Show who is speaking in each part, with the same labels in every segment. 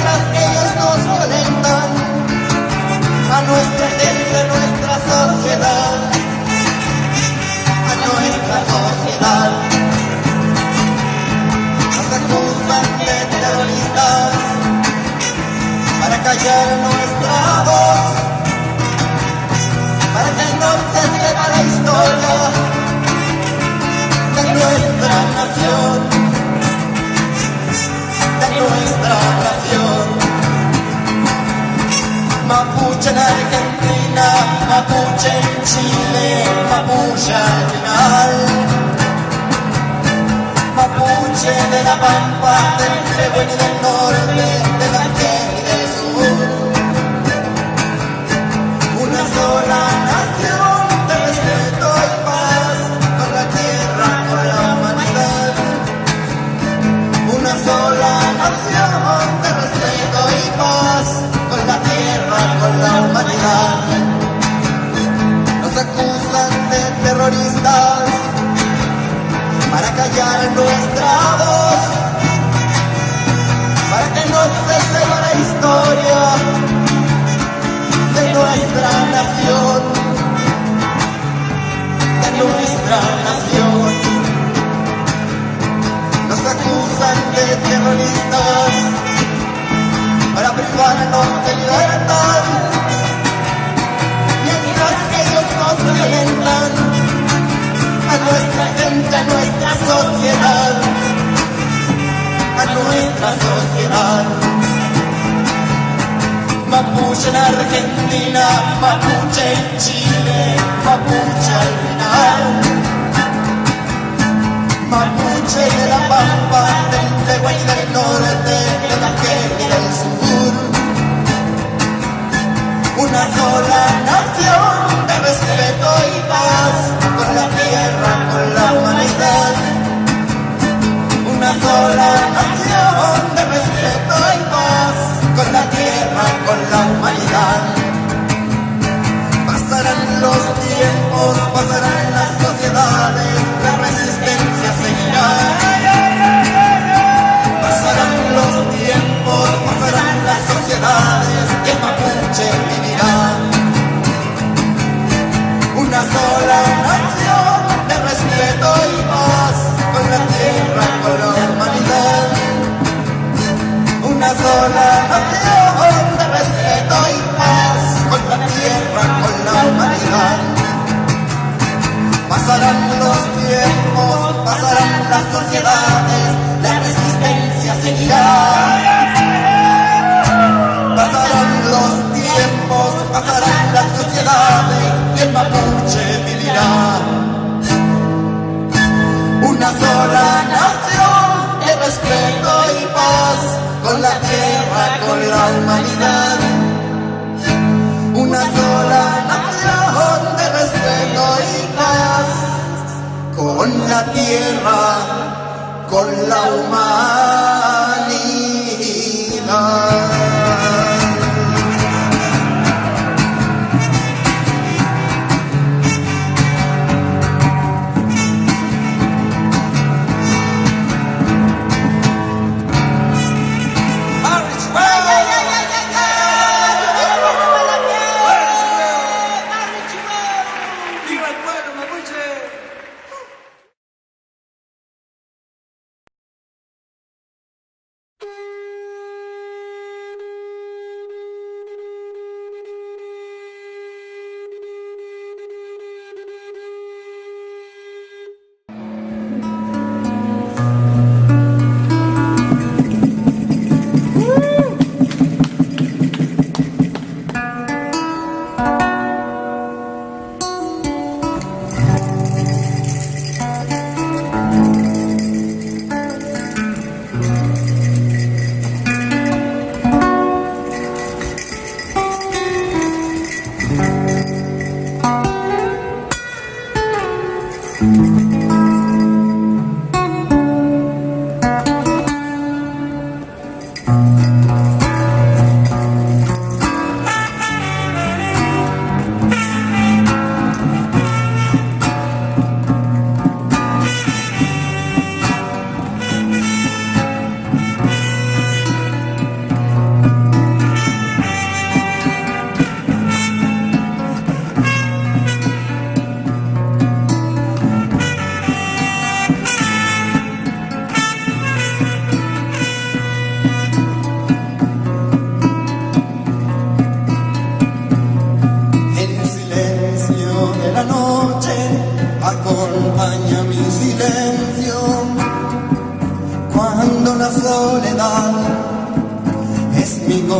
Speaker 1: mientras ellos nos violentan a nuestra gente, a nuestra sociedad, a nuestra sociedad. Nos acusan de terroristas para callar nuestra voz, para que no se sepa la historia de nuestra nación, de nuestra nación. Mapuche en Argentina, Mapuche en Chile, Mapuche al final. Mapuche de la Pampa, del Trebón y del Norte, del Arquén y del Sur. Una sola nación de respeto y paz, con la tierra, con la humanidad. Una sola nación de respeto y paz, con la tierra, con la humanidad. Nos acusan de terroristas para callar nuestra voz, para que no se sepa la historia de nuestra nación, de nuestra nación. Nos acusan de terroristas para privarnos de libertad, mientras que ellos nos violentan a nuestra gente, a nuestra sociedad, a nuestra sociedad. Mapuche en Argentina, Mapuche en Chile, Mapuche al final. Mapuche de la Pampa, del Trebón y del Norte, del Arquén y del Sur. Una sola nación de respeto y paz, con la tierra, con la humanidad. Una sola nación de respeto y paz, con la tierra, con la humanidad. Pasarán los tiempos, pasarán las sociedades, la resistencia seguirá. Pasarán los tiempos, pasarán las sociedades, y el mapuche vivirá. Una sola nación de respeto y paz, con la tierra, con la humanidad. Una sola nación de respeto y paz, con la tierra, con la humanidad. Pasarán los tiempos, pasarán las sociedades, la resistencia seguirá. Pasarán los tiempos, pasarán las sociedades, y el mapuche vivirá. Una sola nación de respeto y paz, con la tierra, con la humanidad. Una sola nación de respeto y paz, con la tierra, con la humanidad.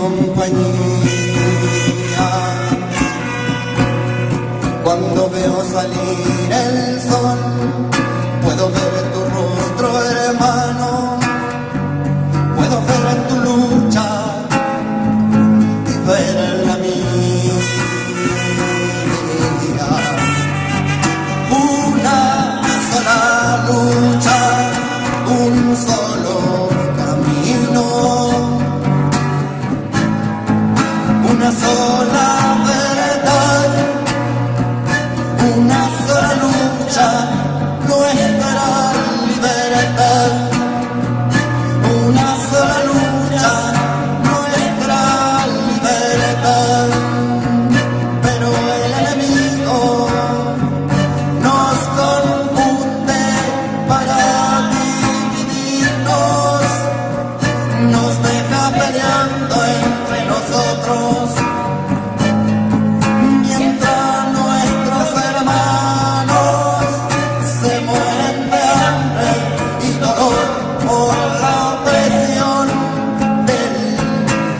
Speaker 1: compañía. Cuando veo salir el sol, puedo ver tu rostro, hermano, puedo ver tu lucha y ver la mía. Una sola lucha, un solo camino, una sola verdad, una sola lucha, nuestra libertad. Una sola lucha, nuestra libertad. Pero el enemigo nos confunde para dividirnos, nos deja peleando entre nosotros, mientras nuestros hermanos se mueren de hambre y dolor por la opresión del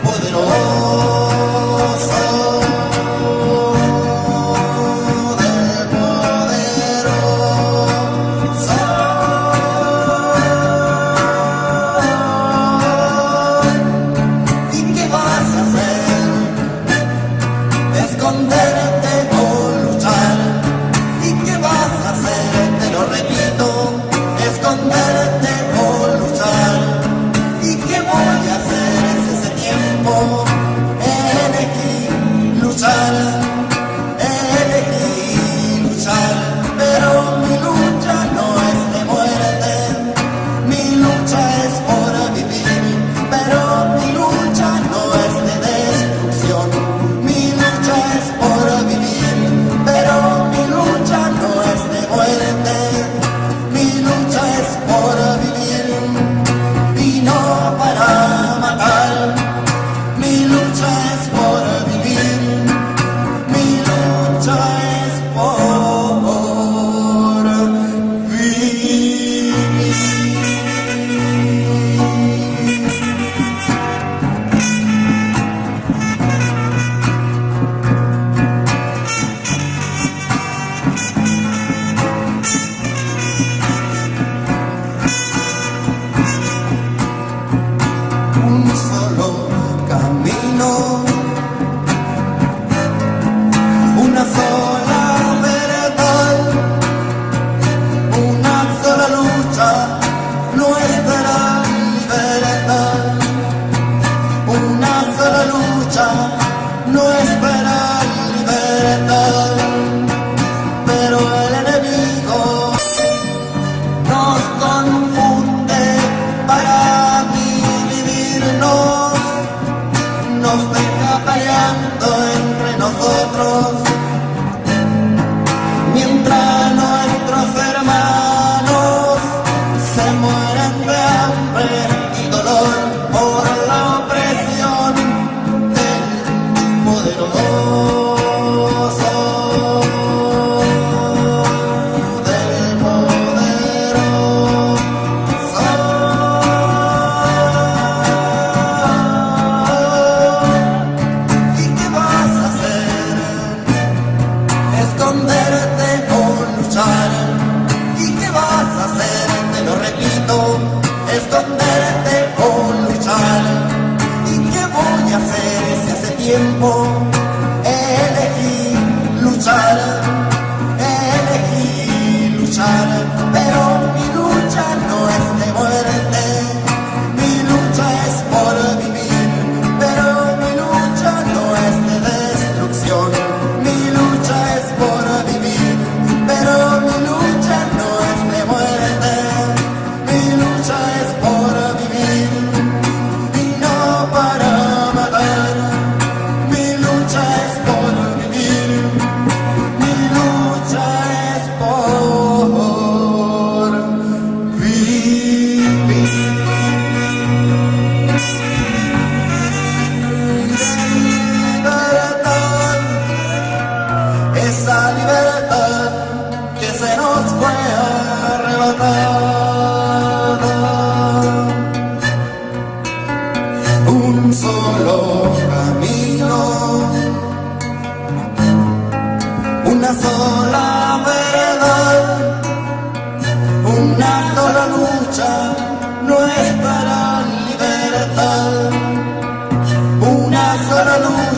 Speaker 1: poderoso, del poderoso. ¿Y qué vas a hacer? Esconderte o luchar. ¿Y qué vas a hacer? Te lo repito, esconderte o luchar. ¿Y qué voy a hacer? Es ese tiempo, elegí luchar, elegí luchar. Pero mi lucha no es de muerte, mi lucha es por vivir. Pero mi lucha no es de destrucción, mi lucha es por vivir. Pero mi lucha no es de muerte, mi lucha es por vivir y no para matar. Mi lucha es por vivir, mi lucha es por vivir. Un solo camino, una sola verdad, una sola lucha, nuestra libertad. Una sola lucha, nuestra libertad. Pero el enemigo nos confunde para dividirnos, nos deja peleando entre nosotros, mientras nuestros hermanos se mueren de hambre y dolor por la opresión del poderoso, del poderoso. ¿Y qué vas a hacer? Esconderte o luchar. ¿Y qué vas a hacer? Te lo repito, esconderte o luchar. ¿Y qué voy a hacer? Si hace tiempo elegí luchar, elegí luchar. Pero mi lucha no es de muerte, mi lucha es por vivir. Pero mi lucha no es de destrucción, mi lucha es por vivir. Pero mi lucha no es de muerte, mi lucha es por vivir y no para matar. Mi lucha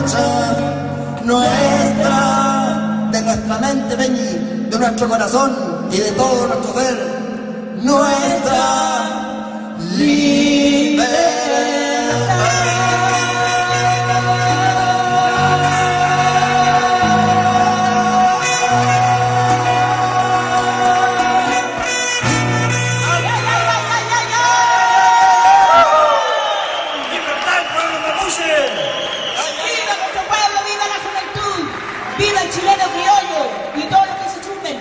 Speaker 1: lucha nuestra, de nuestra mente, Peñi, de nuestro corazón y de todo nuestro ser, nuestra libertad.
Speaker 2: ¡Viva el chileno criollo y todos los que se chupen!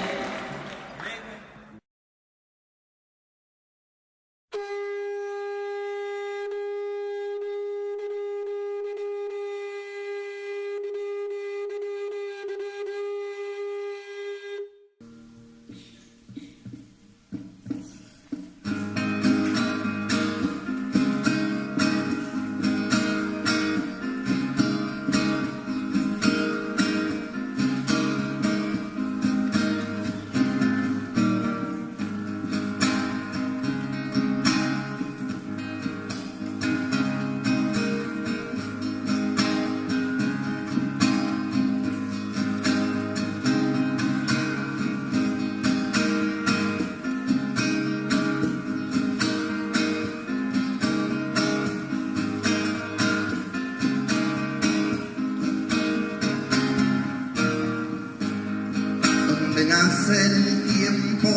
Speaker 1: Nace el tiempo,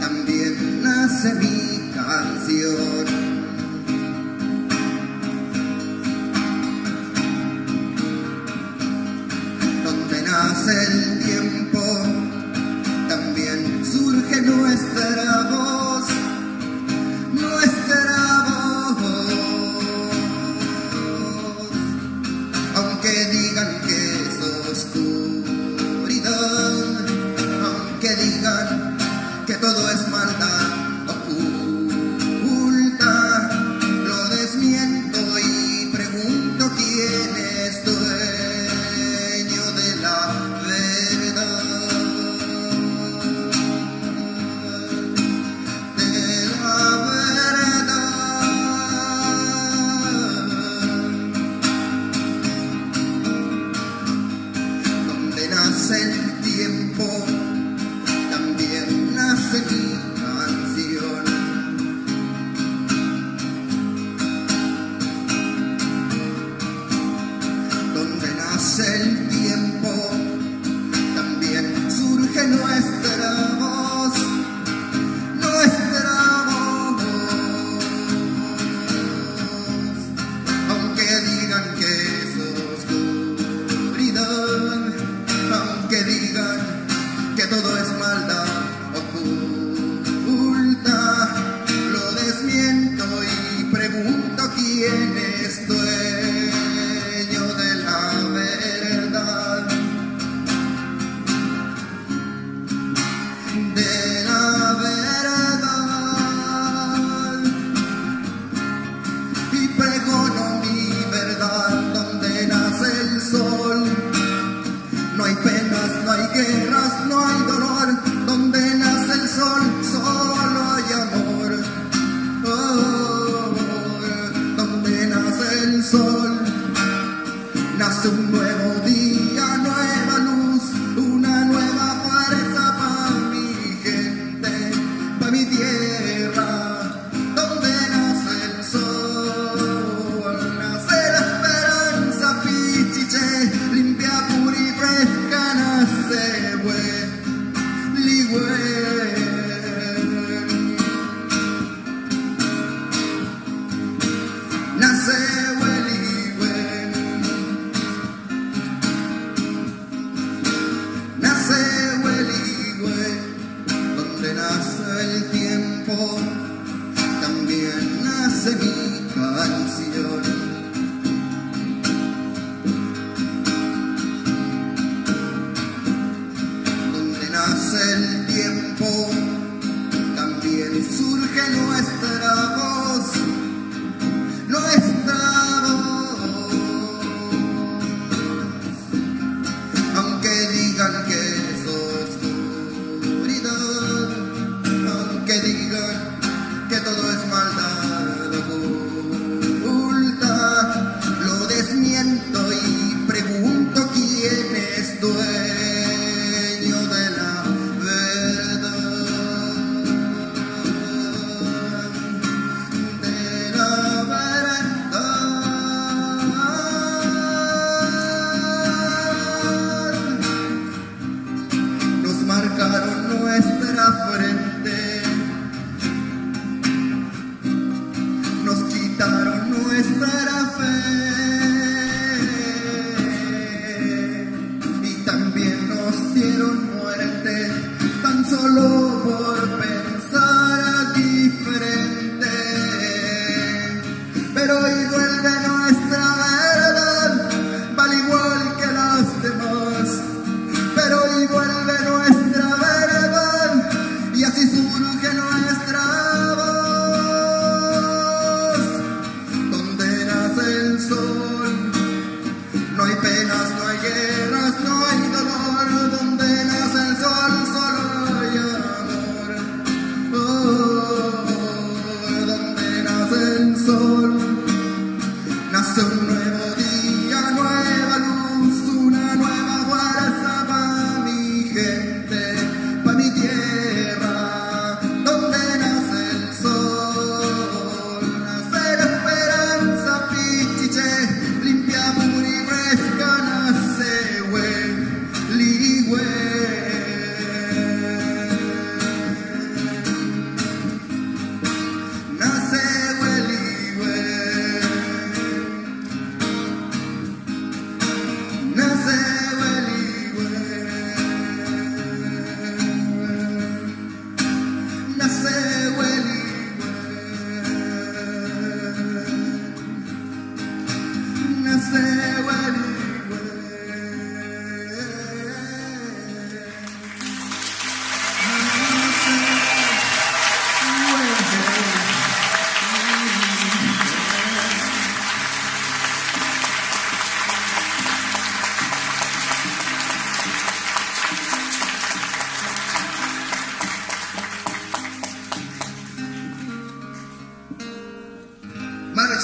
Speaker 1: también nace mi canción. Donde nace el tiempo, también surge nuestra voz, nuestra voz. Aunque digan que es oscuridad, que digan que todo es maldad oculta, lo desmiento y pregunto quién es dueño de la verdad, de la verdad. Donde nace el tiempo, nace mi canción. Donde nace el tiempo, también surge nuestra voz, nuestra voz. Aunque digan que es oscuridad, aunque digan que todo es maldad oculta, lo desmiento y pregunto quién es dueño de la verdad, de la verdad, y pregono mi verdad. Donde nace el sol, no hay penas, no hay guerras, no hay dolor. Donde nace el sol, solo hay amor. Oh, donde nace el sol, nace un nuevo día, nueva luz, una nueva fuerza para mi gente, para mi tierra. Donde nace el sol, nace la esperanza, pichiche, limpia, pura y fresca, nace güey. Nace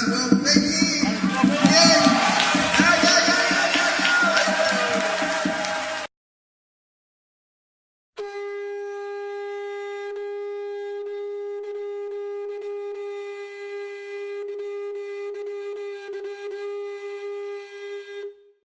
Speaker 1: much. Well, thank you.